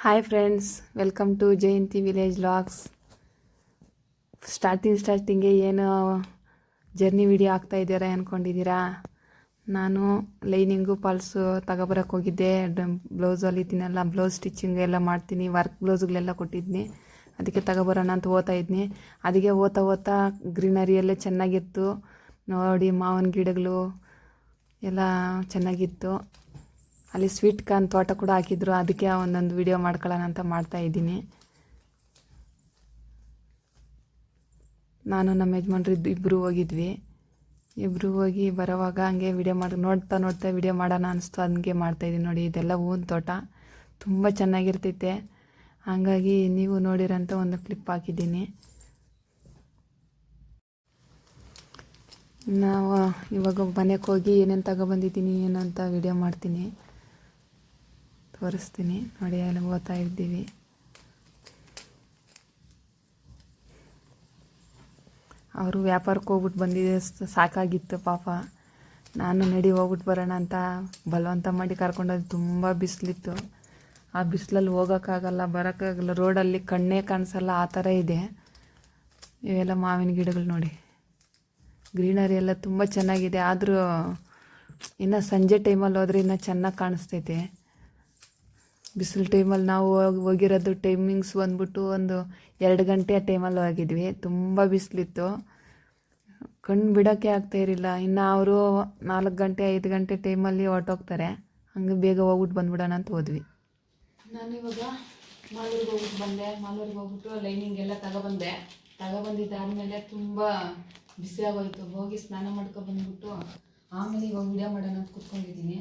Hi friends, welcome to Jayanti village vlogs. ಸ್ಟಾರ್ಟಿಂಗ್ಗೆ ಏನು journey video ಆಗ್ತಾ ಇದ್ದೀರಾ ಅಂದ್ಕೊಂಡಿದ್ದೀರಾ? ನಾನು ಲೈನಿಂಗು ಪಾಲ್ಸು ತಗೊಬರಕ್ಕೆ ಹೋಗಿದ್ದೆ. ಬ್ಲೌಸಲ್ಲಿ ಇದ್ದೀನಲ್ಲ, ಬ್ಲೌಸ್ ಸ್ಟಿಚಿಂಗ್ ಎಲ್ಲ ಮಾಡ್ತೀನಿ, ವರ್ಕ್ ಬ್ಲೌಸ್ಗಳೆಲ್ಲ ಕೊಟ್ಟಿದ್ನಿ. ಅದಕ್ಕೆ ತಗೊಬರೋಣ ಅಂತ ಓದ್ತಾ ಇದ್ನಿ. ಅದಕ್ಕೆ ಓದ್ತಾ ಗ್ರೀನರಿ ಎಲ್ಲ ಚೆನ್ನಾಗಿತ್ತು ನೋಡಿ. ಮಾವಿನ ಗಿಡಗಳು ಎಲ್ಲ ಚೆನ್ನಾಗಿತ್ತು. ಅಲ್ಲಿ ಸ್ವೀಟ್ ಕಾರ್ನ್ ತೋಟ ಕೂಡ ಹಾಕಿದ್ರು. ಅದಕ್ಕೆ ಒಂದೊಂದು ವಿಡಿಯೋ ಮಾಡ್ಕೊಳ್ಳೋಣ ಅಂತ ಮಾಡ್ತಾಯಿದ್ದೀನಿ. ನಾನು ನಮ್ಮ ಯಜಮಾನ್ರು ಇಬ್ಬರು ಹೋಗಿದ್ವಿ. ಇಬ್ಬರು ಹೋಗಿ ಬರೋವಾಗ ಹಂಗೆ ವಿಡಿಯೋ ನೋಡ್ತಾ ವಿಡಿಯೋ ಮಾಡೋಣ ಅನಿಸ್ತು. ಹಂಗೆ ಮಾಡ್ತಾಯಿದ್ದೀನಿ ನೋಡಿ. ಇದೆಲ್ಲ ಹೂವಿನ ತೋಟ ತುಂಬ ಚೆನ್ನಾಗಿರ್ತೈತೆ. ಹಾಗಾಗಿ ನೀವು ನೋಡಿರೋಂಥ ಒಂದು ಕ್ಲಿಪ್ ಹಾಕಿದ್ದೀನಿ. ನಾವು ಇವಾಗ ಮನೆಗೆ ಹೋಗಿ ಏನೇನು ತಗೊಬಂದಿದ್ದೀನಿ ಏನು ಅಂತ ವಿಡಿಯೋ ಮಾಡ್ತೀನಿ, ತೋರಿಸ್ತೀನಿ ನೋಡಿ. ಅಲ್ಲಿ ಓದ್ತಾ ಇದ್ದೀವಿ. ಅವರು ವ್ಯಾಪಾರಕ್ಕೆ ಹೋಗ್ಬಿಟ್ಟು ಬಂದಿದೆ, ಸಾಕಾಗಿತ್ತು ಪಾಪ. ನಾನು ನಡಿ ಹೋಗ್ಬಿಟ್ಟು ಬರೋಣ ಅಂತ ಬಲವಂತ ಮಾಡಿ ಕರ್ಕೊಂಡೋದು. ತುಂಬ ಬಿಸಿಲಿತ್ತು. ಆ ಬಿಸಿಲಲ್ಲಿ ಹೋಗೋಕ್ಕಾಗಲ್ಲ, ಬರೋಕ್ಕಾಗಲ್ಲ. ರೋಡಲ್ಲಿ ಕಣ್ಣೇ ಕಾಣಿಸಲ್ಲ, ಆ ಥರ ಇದೆ. ಇವೆಲ್ಲ ಮಾವಿನ ಗಿಡಗಳು ನೋಡಿ. ಗ್ರೀನರಿ ಎಲ್ಲ ತುಂಬ ಚೆನ್ನಾಗಿದೆ. ಆದರೂ ಇನ್ನು ಸಂಜೆ ಟೈಮಲ್ಲಿ ಹೋದರೆ ಇನ್ನೂ ಚೆನ್ನಾಗಿ ಕಾಣಿಸ್ತೈತೆ. ಬಿಸಿಲು ಟೈಮಲ್ಲಿ ನಾವು ಹೋಗಿರೋದು ಟೈಮಿಂಗ್ಸ್ ಬಂದ್ಬಿಟ್ಟು ಒಂದು 2 ಗಂಟೆ ಟೈಮಲ್ಲಿ ಹೋಗಿದ್ವಿ. ತುಂಬ ಬಿಸಿಲಿತ್ತು, ಕಣ್ಣು ಬಿಡೋಕ್ಕೆ ಆಗ್ತಾಯಿರಲಿಲ್ಲ. ಇನ್ನು ಅವರು 4 ಗಂಟೆ 5 ಗಂಟೆ ಟೈಮಲ್ಲಿ ಹೊರಟೋಗ್ತಾರೆ. ಹಂಗೆ ಬೇಗ ಹೋಗ್ಬಿಟ್ಟು ಬಂದ್ಬಿಡೋಣ ಅಂತ ಹೋದ್ವಿ. ನಾನು ಇವಾಗ ಮಾಲೂರಿಗೆ ಹೋಗ್ಬಿಟ್ಟು ಬಂದೆ. ಮಾಲೂರಿಗೆ ಹೋಗ್ಬಿಟ್ಟು ಲೈನಿಂಗ್ ಎಲ್ಲ ತಗೊಬಂದಿದ್ದಾದಮೇಲೆ ತುಂಬ ಬಿಸಿ ಆಗೋಯ್ತು. ಹೋಗಿ ಸ್ನಾನ ಮಾಡ್ಕೊಬಂದ್ಬಿಟ್ಟು ಆಮೇಲೆ ಇವಾಗ ವಿಡಿಯೋ ಮಾಡೋಣ ಅಂತ ಕೂತ್ಕೊಂಡಿದ್ದೀನಿ.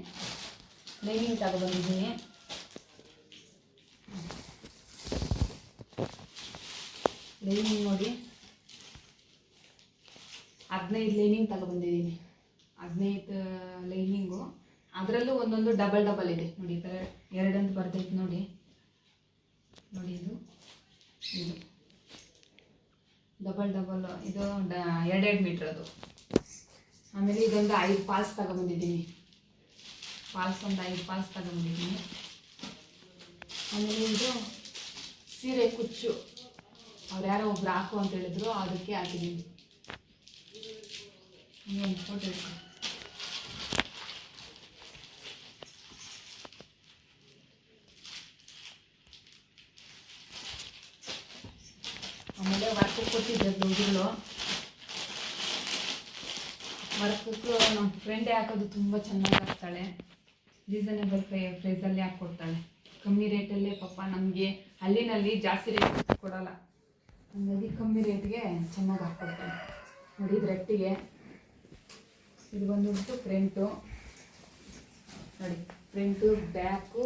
ಲೈನಿಂಗ್ ತಗೊಬಂದಿದ್ದೀನಿ. ಲೈನಿಂಗ್ ನೋಡಿ, 15 ಲೈನಿಂಗ್ ತಗೊಬಂದಿದ್ದೀನಿ. 15 ಲೈನಿಂಗು. ಅದರಲ್ಲೂ ಒಂದೊಂದು ಡಬಲ್ ಇದೆ ನೋಡಿ. ಈ ಥರ 2 ಅಂತ ಬರ್ತೈತೆ ನೋಡಿ. ಇದು ಡಬಲ್ ಇದು 2 ಮೀಟ್ರ್ ಅದು. ಆಮೇಲೆ ಇದೊಂದು 5 ಪಾಲ್ಸ್ ತಗೊಬಂದಿದ್ದೀನಿ. ಒಂದು 5 ಪಾಲ್ಸ್ ತಗೊಬಂದಿದ್ದೀನಿ. ಆಮೇಲೆ ಇದು ಸೀರೆ ಕುಚ್ಚು, ಅವ್ರು ಯಾರೋ ಒಬ್ರು ಹಾಕು ಅಂತ ಹೇಳಿದ್ರು, ಅದಕ್ಕೆ ಹಾಕಿದ್ದೀನಿ. ಒಂದು ಫೋಟೋ ಇಟ್ಟು ಆಮೇಲೆ ವರ್ಕ್ ಕೊಟ್ಟಿದ್ದೆ ಬ್ಲೌಸ್ಗಳು. ವರ್ಕಕ್ಕೂ ನಮ್ಮ ಫ್ರೆಂಡೇ ಹಾಕೋದು, ತುಂಬ ಚೆನ್ನಾಗಿ ಹಾಕ್ತಾಳೆ. ರೀಸನೇಬಲ್ ಪ್ರೈಸಲ್ಲಿ ಹಾಕ್ಕೊಡ್ತಾಳೆ, ಕಮ್ಮಿ ರೇಟಲ್ಲೇ. ಪಾಪ ನಮಗೆ ಹಳ್ಳಿನಲ್ಲಿ ಜಾಸ್ತಿ ರೇಟ್ ಕೊಡೋಲ್ಲ, ಹಾಗಾಗಿ ಕಮ್ಮಿ ರೇಟ್ಗೆ ಚೆನ್ನಾಗಿ ಹಾಕ್ಕೊಡ್ತಾಳೆ ನೋಡಿ. ಇದು ರೆಟ್ಟಿಗೆ, ಇದು ಬಂದುಬಿಟ್ಟು ಫ್ರಂಟು ನೋಡಿ. ಫ್ರಂಟು, ಬ್ಯಾಕು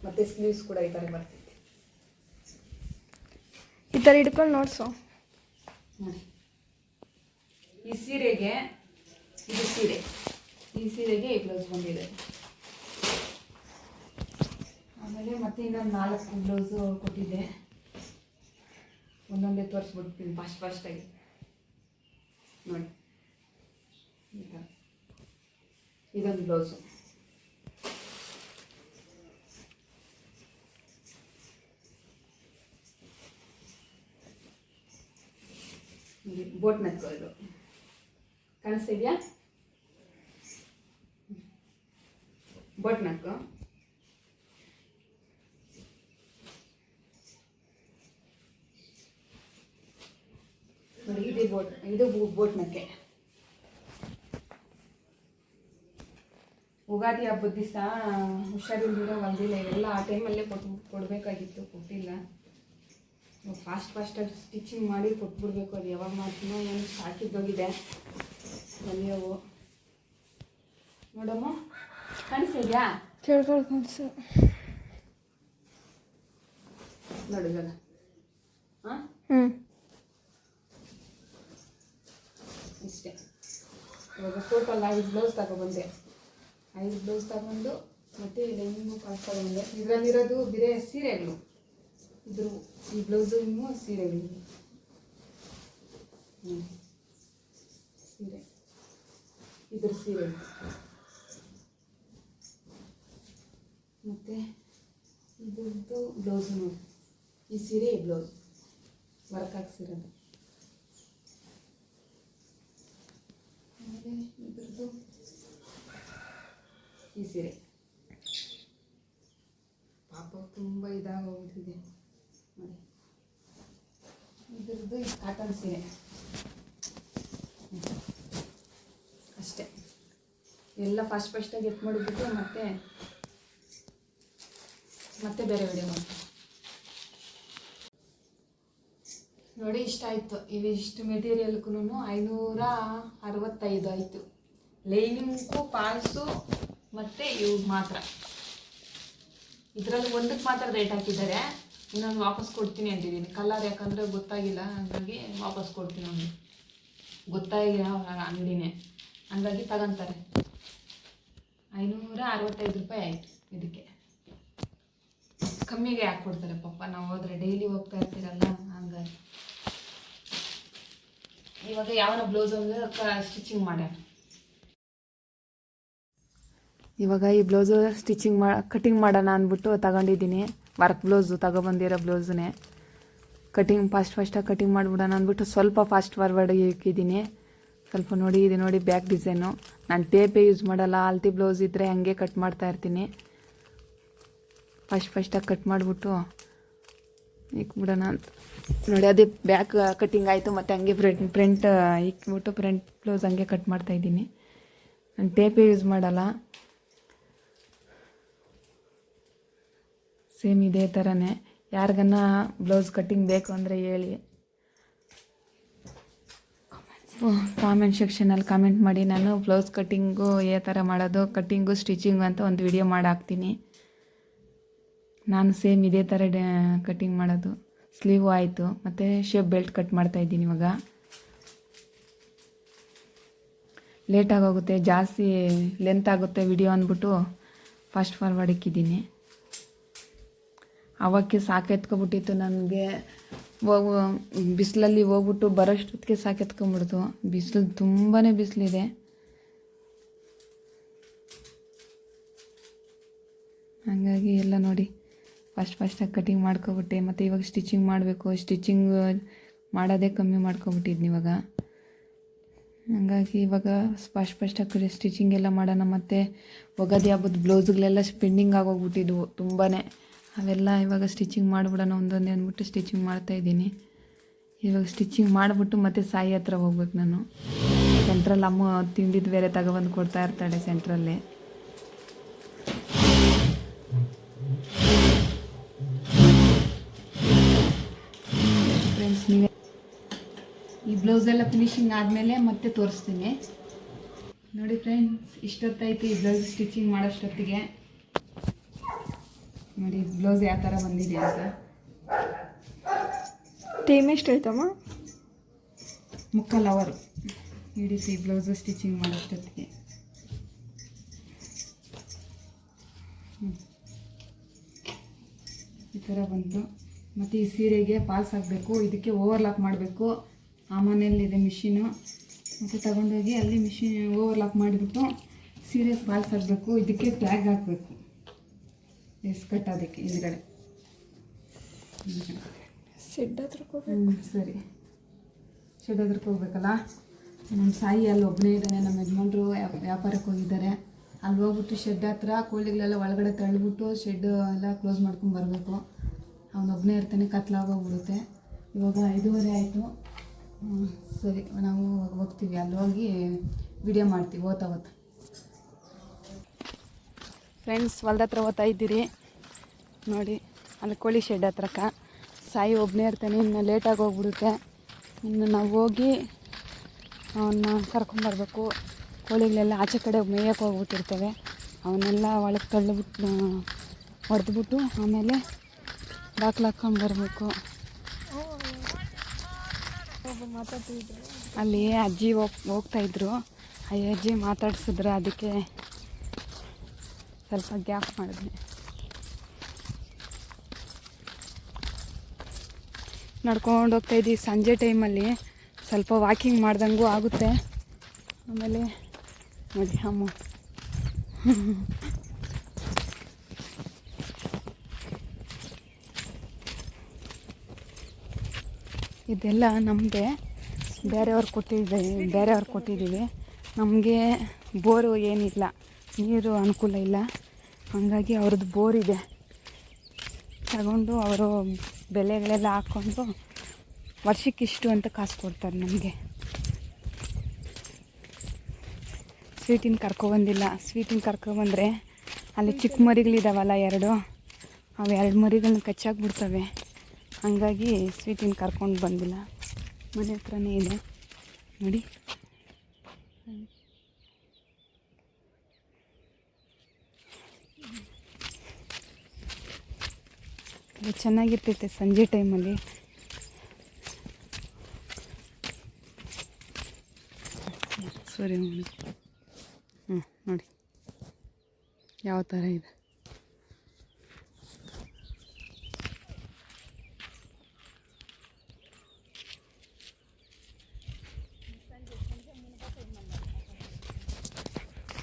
ಮತ್ತು ಸ್ಲೀವ್ಸ್ ಕೂಡ ಈ ಥರ ಬರ್ತೈತೆ. ಈ ಥರ ಹಿಡ್ಕೊಂಡು ನೋಡ್ಸು ನೋಡಿ. ಈ ಸೀರೆಗೆ ಇದು ಸೀರೆ, ಈ ಸೀರೆಗೆ ಈ ಬ್ಲೌಸ್ ಬಂದಿದೆ. ಆಮೇಲೆ ಮತ್ತೆ ಇನ್ನೊಂದು 4 ಬ್ಲೌಸು ಕೊಟ್ಟಿದ್ದೆ. ಒಂದೊಂದೇ ತೋರಿಸ್ಬಿಡ್ತೀನಿ ಫಾಸ್ಟಾಗಿ ನೋಡಿ. ಈ ಥರ ಇದೊಂದು ಬ್ಲೌಸು. ಬೋಟ್ ನೆಕ್, ಇದು ಕಾಣಿಸ್ತಿದ್ಯಾ? ಬೋಟ್ ನೆಕ್ ನೋಡಿ. ಇದು ಬೋಟ್ ನೆಕ್ಕೆ. ಉಗಾದಿ ಹಬ್ಬದ ದಿವಸ ಹುಷಾರಿಲ್ದಿರೋ ಹೊಲ್ದಿಲ್ಲ, ಇವೆಲ್ಲ ಆ ಟೈಮಲ್ಲೇ ಕೊಡಬೇಕಾಗಿತ್ತು, ಕೊಟ್ಟಿಲ್ಲ. ಫಾಸ್ಟಾಗಿ ಸ್ಟಿಚಿಂಗ್ ಮಾಡಿ ಕೊಟ್ಬಿಡ್ಬೇಕು. ಅದು ಯಾವಾಗ ಮಾಡ್ತೀನೋ ಏನು, ಸಾಕಿದ್ದೋಗಿದೆ ಮನೆಯವು. ನೋಡಮ್ಮ, ಕಾಣಿಸ್ತಿದ್ಯಾ? ಕೇಳ್ಕೊಳ್ಕನ್ಸು ನೋಡಿ ಇವಾಗ. ಹಾಂ, ಇಷ್ಟೇ. ಇವಾಗ ಟೋಟಲ್ 5 ಬ್ಲೌಸ್ ತಗೊಬಂದೆ. 5 ಬ್ಲೌಸ್ ತಗೊಂಡು ಮತ್ತು ಲೈನಿಂಗು ಪಾಸ್ ತಗೊಂಡೆ. ಇದರಲ್ಲಿರೋದು ಬೇರೆ ಸೀರೆಗಳು. ಈ ಬ್ಲೌಸು ಇನ್ನೂ ಸೀರೆಗಳು. ಸೀರೆ, ಇದ್ರ ಸೀರೆ ಮತ್ತು ಇದ್ರದ್ದು ಬ್ಲೌಸು ನೋಡಿ, ಈ ಸೀರೆ ಬ್ಲೌಸ್ ವರ್ಕ್ ಹಾಕ್ಸಿರೋದು. ಆಮೇಲೆ ಇದ್ರದ್ದು ಈ ಸೀರೆ ಪಾಪ ತುಂಬ ಇದಾಗೋಗ್ಬಿಟ್ಟಿದೆ ನೋಡಿ. ಇದ್ರದ್ದು ಈ ಕಾಟನ್ ಸೀರೆ ಅಷ್ಟೇ. ಎಲ್ಲ ಫಸ್ಟಾಗಿ ಎತ್ ಮಾಡಿಬಿಟ್ಟು ಮತ್ತೆ ಬೇರೆ ವಿಡಿಯೋ ಮಾಡ್ತೀನಿ ನೋಡಿ. ಇಷ್ಟ ಆಯಿತು. ಇವಿಷ್ಟು ಮೆಟೀರಿಯಲ್ಗೂ 565 ಆಯಿತು. ಲೈನಿಂಗು, ಪಾಲ್ಸು ಮತ್ತು ಇವು ಮಾತ್ರ. ಇದರಲ್ಲಿ ಒಂದಕ್ಕೆ ಮಾತ್ರ ರೇಟ್ ಹಾಕಿದ್ದಾರೆ. ಇನ್ನೊಂದು ವಾಪಸ್ ಕೊಡ್ತೀನಿ ಅಂತಿದ್ದೀನಿ. ಕಲರ್ ಯಾಕಂದರೆ ಗೊತ್ತಾಗಿಲ್ಲ, ಹಾಗಾಗಿ ವಾಪಸ್ ಕೊಡ್ತೀನಿ. ಒಂದು ಗೊತ್ತಾಗಿಲ್ಲ ಅಂಗಡಿನೇ, ಹಂಗಾಗಿ ತಗೊಂತಾರೆ. 565 ರೂಪಾಯಿ ಆಯಿತು. ಇದಕ್ಕೆ ಕಮ್ಮಿಗೆ ಹಾಕ್ಕೊಡ್ತಾರೆ ಪಾಪ. ನಾವು ಹೋದರೆ ಡೈಲಿ ಹೋಗ್ತಾ ಇರ್ತೀರಲ್ಲ, ಹಂಗಾಗಿ. ಇವಾಗ ಯಾವನ ಬ್ಲೌಸ್ ಅಂದರೆ ಸ್ಟಿಚಿಂಗ್ ಮಾಡ್ಯಾರ. ಇವಾಗ ಈ ಬ್ಲೌಸು ಕಟಿಂಗ್ ಮಾಡೋಣ ಅಂದ್ಬಿಟ್ಟು ತಗೊಂಡಿದ್ದೀನಿ. ವರ್ಕ್ ಬ್ಲೌಸು ತಗೊಬಂದಿರೋ ಬ್ಲೌಸನ್ನೇ ಫಾಸ್ಟಾಗಿ ಕಟಿಂಗ್ ಮಾಡಿಬಿಡೋಣ ಅಂದ್ಬಿಟ್ಟು ಸ್ವಲ್ಪ ಫಾಸ್ಟ್ ಫಾರ್ವರ್ಡ್ ಇಕ್ಕಿದ್ದೀನಿ. ಸ್ವಲ್ಪ ನೋಡಿ, ಇದು ನೋಡಿ ಬ್ಯಾಕ್ ಡಿಸೈನು. ನಾನು ಟೇಪೇ ಯೂಸ್ ಮಾಡಲ್ಲ. ಆಲ್ತಿ ಬ್ಲೌಸ್ ಇದ್ದರೆ ಹಾಗೆ ಕಟ್ ಮಾಡ್ತಾ ಇರ್ತೀನಿ. ಫಾಸ್ಟಾಗಿ ಕಟ್ ಮಾಡಿಬಿಟ್ಟು ಇಕ್ಬಿಡೋಣ ಅಂತ ನೋಡಿ. ಅದೇ ಬ್ಯಾಕ್ ಕಟ್ಟಿಂಗ್ ಆಯಿತು. ಮತ್ತು ಹಂಗೆ ಫ್ರಂಟ್ ಇಕ್ಬಿಟ್ಟು ಫ್ರಂಟ್ ಬ್ಲೌಸ್ ಹಂಗೆ ಕಟ್ ಮಾಡ್ತಾಯಿದ್ದೀನಿ. ನಾನು ಟೇಪೇ ಯೂಸ್ ಮಾಡಲ್ಲ. ಸೇಮ್ ಇದೇ ಥರನೇ. ಯಾರಿಗನ್ನ ಬ್ಲೌಸ್ ಕಟ್ಟಿಂಗ್ ಬೇಕು ಅಂದರೆ ಹೇಳಿ, ಕಾಮೆಂಟ್ ಸೆಕ್ಷನಲ್ಲಿ ಕಾಮೆಂಟ್ ಮಾಡಿ. ನಾನು ಬ್ಲೌಸ್ ಕಟ್ಟಿಂಗು ಯಾವ ಥರ ಮಾಡೋದು, ಕಟ್ಟಿಂಗು ಸ್ಟಿಚಿಂಗು ಅಂತ ಒಂದು ವಿಡಿಯೋ ಮಾಡಿ ಹಾಕ್ತೀನಿ. ನಾನು ಸೇಮ್ ಇದೇ ಥರ ಕಟ್ಟಿಂಗ್ ಮಾಡೋದು. ಸ್ಲೀವು ಆಯಿತು, ಮತ್ತು ಶೇಪ್ ಬೆಲ್ಟ್ ಕಟ್ ಮಾಡ್ತಾಯಿದ್ದೀನಿ. ಇವಾಗ ಲೇಟಾಗೋಗುತ್ತೆ, ಜಾಸ್ತಿ ಲೆಂತ್ ಆಗುತ್ತೆ ವಿಡಿಯೋ ಅಂದ್ಬಿಟ್ಟು ಫಾಸ್ಟ್ ಫಾರ್ವರ್ಡ್ ಇಕ್ಕಿದ್ದೀನಿ. ಅವಕ್ಕೆ ಸಾಕೆತ್ಕೊಬಿಟ್ಟಿತ್ತು ನನಗೆ. ಬಿಸಿಲಲ್ಲಿ ಹೋಗ್ಬಿಟ್ಟು ಬರೋಷ್ಟೊತ್ತಿಗೆ ಸಾಕೆತ್ಕೊಂಬಿಡ್ತು. ಬಿಸಿಲು ತುಂಬಾ ಬಿಸಿಲಿದೆ. ಹಾಗಾಗಿ ಎಲ್ಲ ನೋಡಿ ಫಾಸ್ಟಾಗಿ ಕಟಿಂಗ್ ಮಾಡ್ಕೊಬಿಟ್ಟೆ. ಮತ್ತು ಇವಾಗ ಸ್ಟಿಚಿಂಗ್ ಮಾಡಬೇಕು. ಸ್ಟಿಚಿಂಗ್ ಮಾಡೋದೇ ಕಮ್ಮಿ ಮಾಡ್ಕೊಬಿಟ್ಟಿದ್ನಿ ಇವಾಗ. ಹಾಗಾಗಿ ಇವಾಗ ಫಾಸ್ಟಾಗಿ ಸ್ಟಿಚಿಂಗ್ ಎಲ್ಲ ಮಾಡೋಣ. ಮತ್ತು ಒಗದಿ ಹಬ್ಬದ ಬ್ಲೌಸ್ಗಳೆಲ್ಲ ಪೆಂಡಿಂಗ್ ಆಗೋಗ್ಬಿಟ್ಟಿದ್ವು ತುಂಬಾ. ಅವೆಲ್ಲ ಇವಾಗ ಸ್ಟಿಚಿಂಗ್ ಮಾಡಿಬಿಡೋಣ ಒಂದೊಂದೇ ಅಂದ್ಬಿಟ್ಟು ಸ್ಟಿಚಿಂಗ್ ಮಾಡ್ತಾಯಿದ್ದೀನಿ. ಇವಾಗ ಸ್ಟಿಚಿಂಗ್ ಮಾಡಿಬಿಟ್ಟು ಮತ್ತೆ ಸಾಯಿ ಹತ್ರ ಹೋಗ್ಬೇಕು ನಾನು. ಸೆಂಟ್ರಲ್ಲಿ ಅಮ್ಮ ತಿಂಡಿದ್ದು ಬೇರೆ ತಗೊಬಂದು ಕೊಡ್ತಾ ಇರ್ತಾಳೆ ಸೆಂಟ್ರಲ್ಲಿ. ಫ್ರೆಂಡ್ಸ್, ನೀವೇ ಈ ಬ್ಲೌಸೆಲ್ಲ ಫಿನಿಶಿಂಗ್ ಆದಮೇಲೆ ಮತ್ತೆ ತೋರಿಸ್ತೀನಿ ನೋಡಿ. ಫ್ರೆಂಡ್ಸ್, ಇಷ್ಟೊತ್ತಾಯಿತು ಈ ಬ್ಲೌಸ್ ಸ್ಟಿಚಿಂಗ್ ಮಾಡೋಷ್ಟೊತ್ತಿಗೆ. ನೋಡಿ ಬ್ಲೌಸ್ ಯಾವ ಥರ ಬಂದಿದೆ ಅಂತ. ಟೈಮ್ ಎಷ್ಟು ಆಯ್ತಮ್ಮ? 3 ಅವರ್ ಹಿಡಿತು ಈ ಬ್ಲೌಸು ಸ್ಟಿಚಿಂಗ್ ಮಾಡೋಷ್ಟೊತ್ತಿಗೆ. ಈ ಥರ ಬಂತು. ಮತ್ತು ಈ ಸೀರೆಗೆ ಪಾಲ್ಸ್ ಹಾಕಬೇಕು. ಇದಕ್ಕೆ ಓವರ್ಲಾಕ್ ಮಾಡಬೇಕು. ಆ ಮನೆಯಲ್ಲಿದೆ ಮಿಷಿನು. ಮತ್ತು ತಗೊಂಡೋಗಿ ಅಲ್ಲಿ ಮಿಷಿನ್ ಓವರ್ಲಾಕ್ ಮಾಡಿಬಿಟ್ಟು ಸೀರೆಗೆ ಪಾಲ್ಸ್ ಹಾಕಬೇಕು. ಇದಕ್ಕೆ ಟ್ಯಾಗ್ ಹಾಕಬೇಕು. ಕಟ್ಟೋದಕ್ಕೆ ಹಿಂದ್ಗಡೆ ಶೆಡ್ ಹತ್ರ ಸರಿ, ಶೆಡ್ ಹತ್ರಕ್ಕೆ ಹೋಗ್ಬೇಕಲ್ಲ. ನಮ್ಮ ಸಾಯಿ ಅಲ್ಲಿ ಒಬ್ಬನೇ ಇದ್ದಾನೆ. ನಮ್ಮ ಯಜಮಾನ್ರು ವ್ಯಾಪಾರಕ್ಕೆ ಹೋಗಿದ್ದಾರೆ. ಅಲ್ಲಿ ಹೋಗ್ಬಿಟ್ಟು ಶೆಡ್ ಹತ್ರ ಕೋಳಿಗಳೆಲ್ಲ ಒಳಗಡೆ ತಳ್ಳಿಬಿಟ್ಟು ಶೆಡ್ ಎಲ್ಲ ಕ್ಲೋಸ್ ಮಾಡ್ಕೊಂಡು ಬರಬೇಕು. ಅವನೊಬ್ಬನೇ ಇರ್ತಾನೆ, ಕತ್ಲಾಗೋಗ್ಬಿಡುತ್ತೆ. ಇವಾಗ 5:30 ಆಯಿತು. ಸರಿ, ನಾವು ಹೋಗ್ತೀವಿ. ಅಲ್ಲಿ ಹೋಗಿ ವಿಡಿಯೋ ಮಾಡ್ತೀವಿ ಓದ್ತಾ. ಫ್ರೆಂಡ್ಸ್, ಹೊಲ್ದ ಹತ್ರ ಓದ್ತಾ ಇದ್ದೀರಿ ನೋಡಿ. ಅಲ್ಲಿ ಕೋಳಿ ಶೆಡ್ ಹತ್ರಕ್ಕ ಸಾಯಿ ಒಬ್ಬನೇ ಇರ್ತಾನೆ. ಇನ್ನು ಲೇಟಾಗಿ ಹೋಗ್ಬಿಡುತ್ತೆ. ಇನ್ನು ನಾವು ಹೋಗಿ ಅವನ್ನ ಕರ್ಕೊಂಬರ್ಬೇಕು. ಕೋಳಿಗಳೆಲ್ಲ ಆಚೆ ಕಡೆ ಮೇಯಕ್ಕೆ ಹೋಗ್ಬಿಟ್ಟಿರ್ತವೆ. ಅವನ್ನೆಲ್ಲ ಒಳಗೆ ತಳ್ಳಿಬಿಟ್ಟು ಹೊಡೆದ್ಬಿಟ್ಟು ಆಮೇಲೆ ಬಾಕ್ಲು ಹಾಕ್ಕೊಂಡು ಬರಬೇಕು. ಅಲ್ಲಿ ಅಜ್ಜಿ ಹೋಗ್ತಾಯಿದ್ರು. ಆ ಅಜ್ಜಿ ಮಾತಾಡ್ಸಿದ್ರು, ಅದಕ್ಕೆ ಸ್ವಲ್ಪ ಗ್ಯಾಪ್ ಮಾಡಿದ್ವಿ. ನಡ್ಕೊಂಡು ಹೋಗ್ತಾಯಿದ್ವಿ. ಸಂಜೆ ಟೈಮಲ್ಲಿ ಸ್ವಲ್ಪ ವಾಕಿಂಗ್ ಮಾಡ್ದಂಗೂ ಆಗುತ್ತೆ. ಆಮೇಲೆ ನೋಡಿ ಅಮ್ಮ ಇದೆಲ್ಲ ನಮಗೆ ಬೇರೆಯವ್ರು ಕೊಟ್ಟಿದ್ದೀವಿ. ನಮಗೆ ಬೋರು ಏನಿಲ್ಲ, ನೀರು ಅನುಕೂಲ ಇಲ್ಲ. ಹಾಗಾಗಿ ಅವ್ರದ್ದು ಬೋರ್ ಇದೆ, ತಗೊಂಡು ಅವರು ಬೆಲೆಗಳೆಲ್ಲ ಹಾಕ್ಕೊಂಡು ವರ್ಷಕ್ಕಿಷ್ಟು ಅಂತ ಕಾಸು ಕೊಡ್ತಾರೆ ನಮಗೆ. ಸ್ವೀಟಿನ ಕರ್ಕೊಬಂದಿಲ್ಲ. ಸ್ವೀಟಿನ ಕರ್ಕೊಬಂದರೆ ಅಲ್ಲಿ ಚಿಕ್ಕ ಮರಿಗಳಿದಾವಲ್ಲ 2, ಅವು 2 ಮರಿಗಳನ್ನ ಕಚ್ಚಾಕ್ಬಿಡ್ತವೆ. ಹಾಗಾಗಿ ಸ್ವೀಟಿನ ಕರ್ಕೊಂಡು ಬಂದಿಲ್ಲ. ಮನೆ ಹತ್ರನೇ ಇದೆ ನೋಡಿ. ಇದು ಚೆನ್ನಾಗಿರ್ತೈತೆ ಸಂಜೆ ಟೈಮಲ್ಲಿ. ಸರಿ ನೋಡಿ ಯಾವ ಥರ ಇದೆ.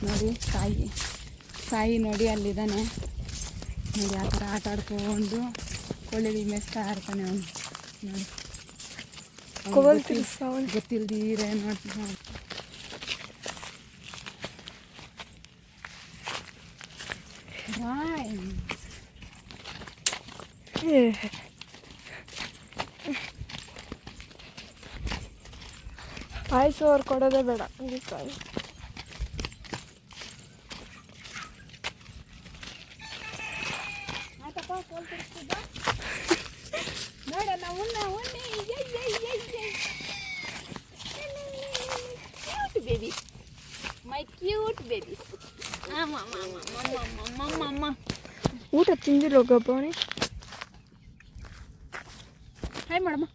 ನೋಡಿ ಸಾಯಿ ನೋಡಿ ಅಲ್ಲಿದ್ದಾನೆ ನೋಡಿ. ಆ ಥರ ಆಟ ಆಡ್ಕೊಂಡು ಕೋಳಿಗಳಿಗೆ ಮೆಸ್ತಾ ಆಡ್ತಾನೆ ಅವನು ನೋಡಿ. ಗೊತ್ತಿಲ್ದಿರ ನೋಡಿ. ಪಾಯಸ ಅವ್ರು ಕೊಡೋದೇ ಬೇಡ. ಸಾಯಿ ನೋಡೋಣ ಕ್ಯೂಟ್ ಬೇಬಿ, ಮೈ ಕ್ಯೂಟ್ ಬೇಬಿ. ಊಟ ತಿಂದಿರೋ ಗಬ್ಬವನಿ. ಹಾಯ್ ಮಾಡಮ್ಮ.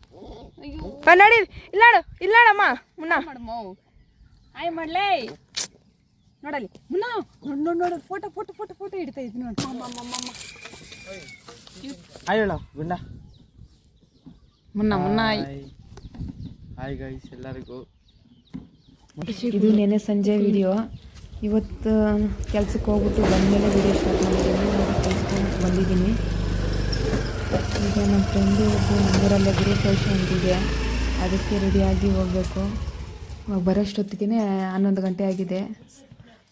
ಅಯ್ಯೋ ನಡಿ, ಇಲ್ಲಾಡಮ್ಮ ಮುನ್ನ ಮಾಡಮ್ಮ. ಹಾಯ್ ಮಾಡ್ಲೇ ನೋಡಲಿ ಮುನ್ನ. ನೋಡು ಫೋಟೋ ಹಿಡ್ತಾ ಇದ್ದೀನಿ ನೋಡಿ. ಹಾಯ್ ಹೇಳ ಗುಂಡ. ಮುನ್ನ ಹಾಯ್ ಗೈಸ್ ಎಲ್ಲರಿಗೂ. ಇದು ನೆನೆ ಸಂಜೆ ವಿಡಿಯೋ. ಇವತ್ತು ಕೆಲ್ಸಕ್ಕೆ ಹೋಗ್ಬಿಟ್ಟು ಬಂದಮೇಲೆ ವಿಡಿಯೋ ಸ್ಟಾರ್ಟ್ ಮಾಡಿದ್ದೀನಿ. ಕೆಲ್ಸಕ್ಕೆ ಬಂದಿದ್ದೀನಿ. ಈಗ ನಮ್ಮ ಫ್ರೆಂಡು ನಮ್ಮೂರಲ್ಲೇ ಗೃಹಪ್ರವೇಶ ಅಂತಿದೆ, ಅದಕ್ಕೆ ರೆಡಿಯಾಗಿ ಹೋಗಬೇಕು. ಬರೋಷ್ಟೊತ್ತಿಗೆ 11 ಗಂಟೆ ಆಗಿದೆ.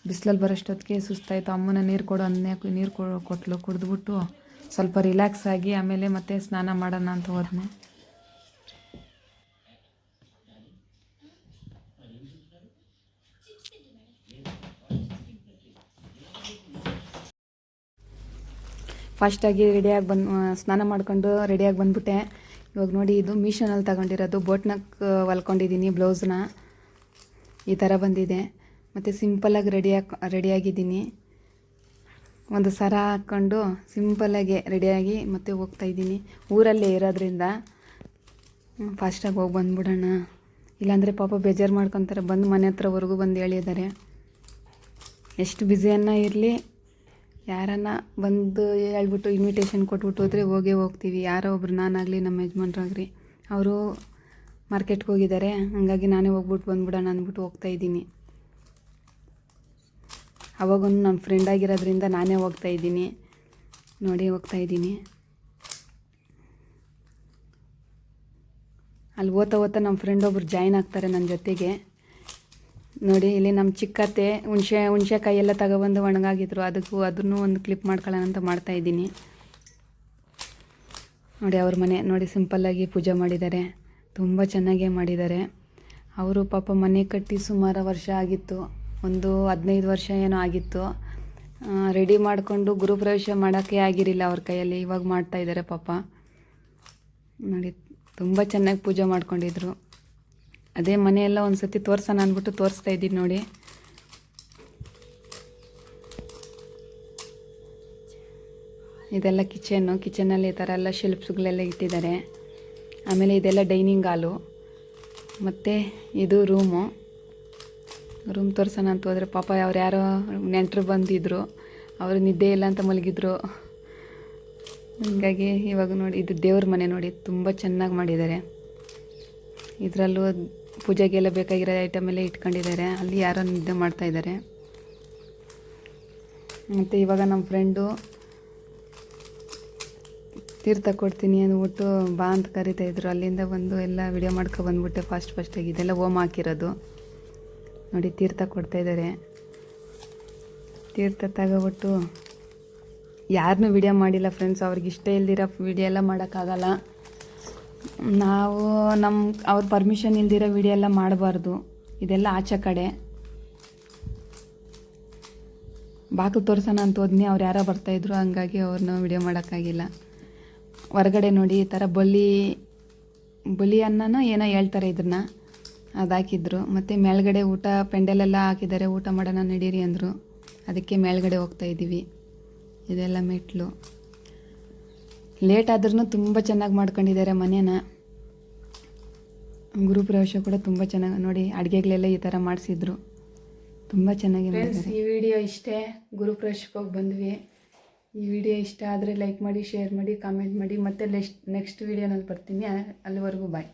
ಬಿಸಿಲಲ್ಲಿ ಬರೋಷ್ಟೊತ್ತಿಗೆ ಸುಸ್ತಾಯಿತು. ಅಮ್ಮನ ನೀರು ಕೊಡು ಅಂದ್ಯಾಕೆ ನೀರು ಕೊಟ್ಟಲು. ಕುಡಿದ್ಬಿಟ್ಟು ಸ್ವಲ್ಪ ರಿಲ್ಯಾಕ್ಸ್ ಆಗಿ ಆಮೇಲೆ ಮತ್ತೆ ಸ್ನಾನ ಮಾಡೋಣ ಅಂತ ಹೋದ್ನೆ. ಫಾಸ್ಟಾಗಿ ರೆಡಿಯಾಗಿ ಸ್ನಾನ ಮಾಡ್ಕೊಂಡು ರೆಡಿಯಾಗಿ ಬಂದುಬಿಟ್ಟೆ. ಇವಾಗ ನೋಡಿ, ಇದು ಮೀಶೋನಲ್ಲಿ ತಗೊಂಡಿರೋದು. ಬೋಟ್ನಕ್ ಹೊಲ್ಕೊಂಡಿದ್ದೀನಿ ಬ್ಲೌಸ್ನ. ಈ ಥರ ಬಂದಿದೆ. ಮತ್ತು ಸಿಂಪಲ್ಲಾಗಿ ರೆಡಿಯಾಗಿದ್ದೀನಿ. ಒಂದು ಸರ ಹಾಕ್ಕೊಂಡು ಸಿಂಪಲ್ಲಾಗಿ ರೆಡಿಯಾಗಿ ಮತ್ತೆ ಹೋಗ್ತಾಯಿದ್ದೀನಿ. ಊರಲ್ಲೇ ಇರೋದ್ರಿಂದ ಫಾಸ್ಟಾಗಿ ಹೋಗಿ ಬಂದುಬಿಡೋಣ, ಇಲ್ಲಾಂದರೆ ಪಾಪ ಬೇಜಾರು ಮಾಡ್ಕೊತಾರೆ. ಬಂದು ಮನೆ ಹತ್ರವರೆಗೂ ಬಂದು ಹೇಳಿದ್ದಾರೆ. ಎಷ್ಟು ಬ್ಯುಸಿಯನ್ನ ಇರಲಿ, ಯಾರನ್ನ ಬಂದು ಹೇಳ್ಬಿಟ್ಟು ಇನ್ವಿಟೇಷನ್ ಕೊಟ್ಬಿಟ್ಟು ಹೋದರೆ ಹೋಗ್ತೀವಿ. ಯಾರೋ ಒಬ್ರು, ನಾನಾಗಲಿ ನಮ್ಮ ಯಜಮಾನ್ರಾಗ್ರಿ, ಅವರು ಮಾರ್ಕೆಟ್ಗೆ ಹೋಗಿದ್ದಾರೆ. ಹಾಗಾಗಿ ನಾನೇ ಹೋಗ್ಬಿಟ್ಟು ಬಂದ್ಬಿಡೋಣ ಅಂದ್ಬಿಟ್ಟು ಹೋಗ್ತಾಯಿದ್ದೀನಿ. ಅವಾಗೂ ನನ್ನ ಫ್ರೆಂಡ್ ಆಗಿರೋದ್ರಿಂದ ನಾನೇ ಹೋಗ್ತಾಯಿದ್ದೀನಿ ನೋಡಿ. ಹೋಗ್ತಾಯಿದ್ದೀನಿ. ಅಲ್ಲಿ ಓದ್ತಾ ನಮ್ಮ ಫ್ರೆಂಡ್ ಒಬ್ರು ಜಾಯ್ನ್ ಆಗ್ತಾರೆ ನನ್ನ ಜೊತೆಗೆ ನೋಡಿ. ಇಲ್ಲಿ ನಮ್ಮ ಚಿಕ್ಕತ್ತೆ ಹುಣಸೆಕಾಯಿ ಎಲ್ಲ ತಗೊಬಂದು ಒಣಗಾಗಿದ್ರು. ಅದನ್ನು ಒಂದು ಕ್ಲಿಪ್ ಮಾಡ್ಕೊಳ್ಳೋಣ ಅಂತ ಮಾಡ್ತಾಯಿದ್ದೀನಿ ನೋಡಿ. ಅವ್ರ ಮನೆ ನೋಡಿ, ಸಿಂಪಲ್ಲಾಗಿ ಪೂಜೆ ಮಾಡಿದ್ದಾರೆ. ತುಂಬ ಚೆನ್ನಾಗೇ ಮಾಡಿದ್ದಾರೆ. ಅವರು ಪಾಪ ಮನೆ ಕಟ್ಟಿ ಸುಮಾರು ವರ್ಷ ಆಗಿತ್ತು, ಒಂದು 15 ವರ್ಷ ಏನೋ ಆಗಿತ್ತು. ರೆಡಿ ಮಾಡಿಕೊಂಡು ಗೃಹಪ್ರವೇಶ ಮಾಡೋಕ್ಕೆ ಆಗಿರಲಿಲ್ಲ ಅವ್ರ ಕೈಯಲ್ಲಿ. ಇವಾಗ ಮಾಡ್ತಾಯಿದ್ದಾರೆ ಪಾಪ ನೋಡಿ. ತುಂಬ ಚೆನ್ನಾಗಿ ಪೂಜೆ ಮಾಡ್ಕೊಂಡಿದ್ರು. ಅದೇ ಮನೆಯೆಲ್ಲ ಒಂದು ಸತಿ ತೋರ್ಸೋಣ ಅಂದ್ಬಿಟ್ಟು ತೋರಿಸ್ತಾ ಇದ್ದೀನಿ ನೋಡಿ. ಇದೆಲ್ಲ ಕಿಚನಲ್ಲಿ ಈ ಥರ ಎಲ್ಲ ಶೆಲ್ಫ್ಸ್ಗಳೆಲ್ಲ ಇಟ್ಟಿದ್ದಾರೆ. ಆಮೇಲೆ ಇದೆಲ್ಲ ಡೈನಿಂಗ್ ಹಾಲು. ಮತ್ತು ಇದು ರೂಮ್ ತೋರ್ಸೋಣ ಅಂತ ಹೋದರೆ ಪಾಪ ಅವ್ರು ಯಾರೋ ನೆಂಟರು ಬಂದಿದ್ದರು. ಅವರು ನಿದ್ದೆ ಇಲ್ಲ ಅಂತ ಮಲಗಿದ್ರು. ಹೀಗಾಗಿ ಇವಾಗ ನೋಡಿ, ಇದು ದೇವ್ರ ಮನೆ ನೋಡಿ, ತುಂಬ ಚೆನ್ನಾಗಿ ಮಾಡಿದ್ದಾರೆ. ಇದರಲ್ಲೂ ಪೂಜೆಗೆಲ್ಲ ಬೇಕಾಗಿರೋ ಐಟಮ್ ಎಲ್ಲ ಇಟ್ಕೊಂಡಿದ್ದಾರೆ. ಅಲ್ಲಿ ಯಾರೋ ನಿದ್ದೆ ಮಾಡ್ತಾಯಿದ್ದಾರೆ. ಮತ್ತು ಇವಾಗ ನಮ್ಮ ಫ್ರೆಂಡು ತೀರ್ಥ ಕೊಡ್ತೀನಿ ಅಂದ್ಬಿಟ್ಟು ಬಾ ಅಂತ ಕರಿತಾಯಿದ್ರು. ಅಲ್ಲಿಂದ ಬಂದು ಎಲ್ಲ ವಿಡಿಯೋ ಬಂದ್ಬಿಟ್ಟೆ ಫಸ್ಟಾಗಿ. ಇದೆಲ್ಲ ಹೋಮ ಹಾಕಿರೋದು ನೋಡಿ. ತೀರ್ಥ ಕೊಡ್ತಾಯಿದ್ದಾರೆ. ತೀರ್ಥ ತಗೋಬಿಟ್ಟು ಯಾರನ್ನೂ ವಿಡಿಯೋ ಮಾಡಿಲ್ಲ ಫ್ರೆಂಡ್ಸ್. ಅವ್ರಿಗೆ ಇಷ್ಟ ಇಲ್ದಿರೋ ವಿಡಿಯೋ ಎಲ್ಲ ಮಾಡೋಕ್ಕಾಗಲ್ಲ. ನಾವು ಅವ್ರ ಪರ್ಮಿಷನ್ ಇಲ್ದಿರೋ ವಿಡಿಯೋ ಎಲ್ಲ ಮಾಡಬಾರ್ದು. ಇದೆಲ್ಲ ಆಚೆ ಕಡೆ. ಬಾಗಿಲು ತೋರ್ಸೋಣ ಅಂತ ಹೋದ್ನಿ, ಅವ್ರು ಯಾರೋ ಬರ್ತಾಯಿದ್ರು, ಹಂಗಾಗಿ ಅವ್ರನ್ನ ವಿಡಿಯೋ ಮಾಡೋಕ್ಕಾಗಿಲ್ಲ. ಹೊರಗಡೆ ನೋಡಿ ಈ ಥರ ಬಲಿ ಅನ್ನನೋ ಏನೋ ಹೇಳ್ತಾರೆ ಇದನ್ನ, ಅದು ಹಾಕಿದ್ರು. ಮತ್ತು ಮೇಲ್ಗಡೆ ಊಟ ಪೆಂಡಲೆಲ್ಲ ಹಾಕಿದ್ದಾರೆ. ಊಟ ಮಾಡೋಣ ನಡೀರಿ ಅಂದರು. ಅದಕ್ಕೆ ಮೇಲ್ಗಡೆ ಹೋಗ್ತಾಯಿದ್ದೀವಿ. ಇದೆಲ್ಲ ಮೆಟ್ಲು. ಲೇಟ್ ಆದ್ರೂ ತುಂಬ ಚೆನ್ನಾಗಿ ಮಾಡ್ಕೊಂಡಿದ್ದಾರೆ ಮನೇನ. ಗುರುಪ್ರವೇಶ ಕೂಡ ತುಂಬ ಚೆನ್ನಾಗಿ ನೋಡಿ. ಅಡುಗೆಗಳೆಲ್ಲ ಈ ಥರ ಮಾಡಿಸಿದ್ರು. ತುಂಬ ಚೆನ್ನಾಗಿ ಮಾಡಿದ್ದಾರೆ. ಈ ವಿಡಿಯೋ ಇಷ್ಟೇ. ಗುರುಪ್ರವೇಶಕ್ಕೆ ಹೋಗಿ ಬಂದ್ವಿ. ಈ ವಿಡಿಯೋ ಇಷ್ಟ ಆದರೆ ಲೈಕ್ ಮಾಡಿ, ಶೇರ್ ಮಾಡಿ, ಕಾಮೆಂಟ್ ಮಾಡಿ. ಮತ್ತೆ ನೆಕ್ಸ್ಟ್ ವಿಡಿಯೋನಲ್ಲಿ ಬರ್ತೀನಿ. ಅಲ್ಲಿವರೆಗೂ ಬಾಯ್.